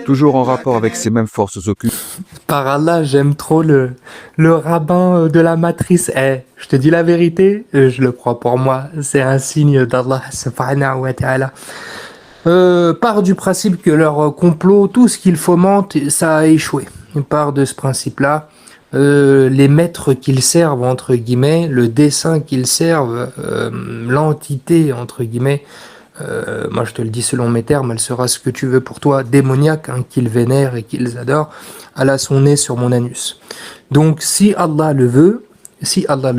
Toujours en rapport avec ces mêmes forces occultes. Par Allah, j'aime trop le rabbin de la matrice. Je te dis la vérité, je le crois pour moi. C'est un signe d'Allah subhanahu wa ta'ala. Part du principe que leur complot, tout ce qu'ils fomentent, ça a échoué. Part de ce principe-là. Les maîtres qu'ils servent, entre guillemets, le dessin qu'ils servent, l'entité, entre guillemets, moi je te le dis selon mes termes, elle sera ce que tu veux pour toi, démoniaque, hein, qu'ils vénèrent et qu'ils adorent, elle a son nez sur mon anus. Donc si Allah le veut, et si Allah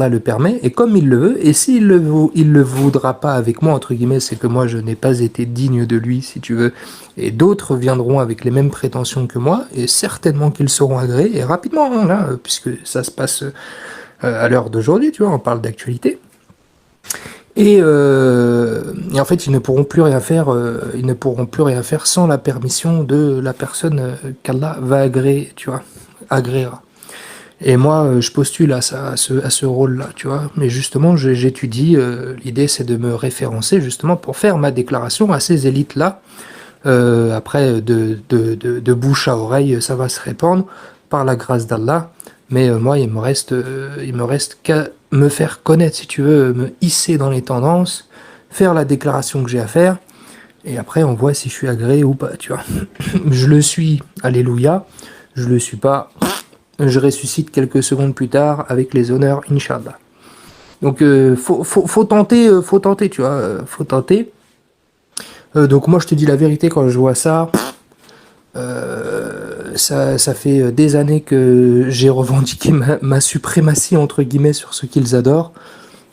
le permet, et comme il le veut, et s'il le voudra pas avec moi, entre guillemets, c'est que moi je n'ai pas été digne de lui, si tu veux, et d'autres viendront avec les mêmes prétentions que moi, et certainement qu'ils seront agréés, et rapidement, hein, là, puisque ça se passe à l'heure d'aujourd'hui, tu vois, on parle d'actualité. Et en fait, ils ne pourront plus rien faire. Ils ne pourront plus rien faire sans la permission de la personne qu'Allah va agréer, tu vois, agréera. Et moi, je postule à ce rôle-là, tu vois. Mais justement, j'étudie. L'idée, c'est de me référencer justement pour faire ma déclaration à ces élites-là. Après, de bouche à oreille, ça va se répandre par la grâce d'Allah. Mais moi, il me reste qu'à me faire connaître, si tu veux, me hisser dans les tendances, faire la déclaration que j'ai à faire, et après, on voit si je suis agréé ou pas, tu vois. Je le suis, alléluia. Je le suis pas, je ressuscite quelques secondes plus tard avec les honneurs, Inch'Allah. Donc, faut tenter, tu vois, faut tenter. Donc, moi, je te dis la vérité, quand je vois ça, ça fait des années que j'ai revendiqué ma suprématie entre guillemets sur ce qu'ils adorent.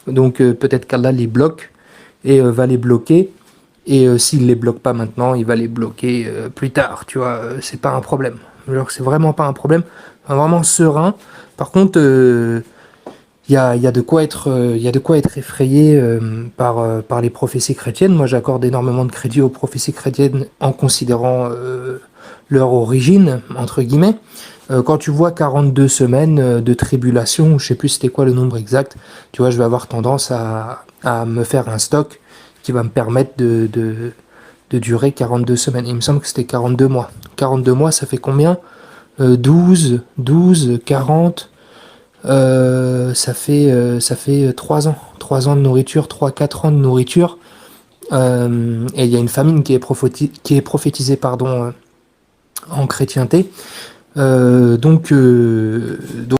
Donc peut-être qu'Allah les bloque et va les bloquer. Et s'il les bloque pas maintenant, il va les bloquer plus tard. Tu vois, c'est pas un problème. Alors c'est vraiment pas un problème. Enfin, vraiment serein. Par contre, il y a de quoi être effrayé par les prophéties chrétiennes. Moi, j'accorde énormément de crédit aux prophéties chrétiennes en considérant leur origine, entre guillemets. Quand tu vois 42 semaines de tribulation, je sais plus c'était quoi le nombre exact, tu vois, je vais avoir tendance à me faire un stock qui va me permettre de durer 42 semaines. Il me semble que c'était 42 mois. 42 mois, ça fait combien 12, 40... ça fait 3 ans. 3 ans de nourriture, 3-4 ans de nourriture. Et il y a une famine qui est prophétisée pardon, en chrétienté. Donc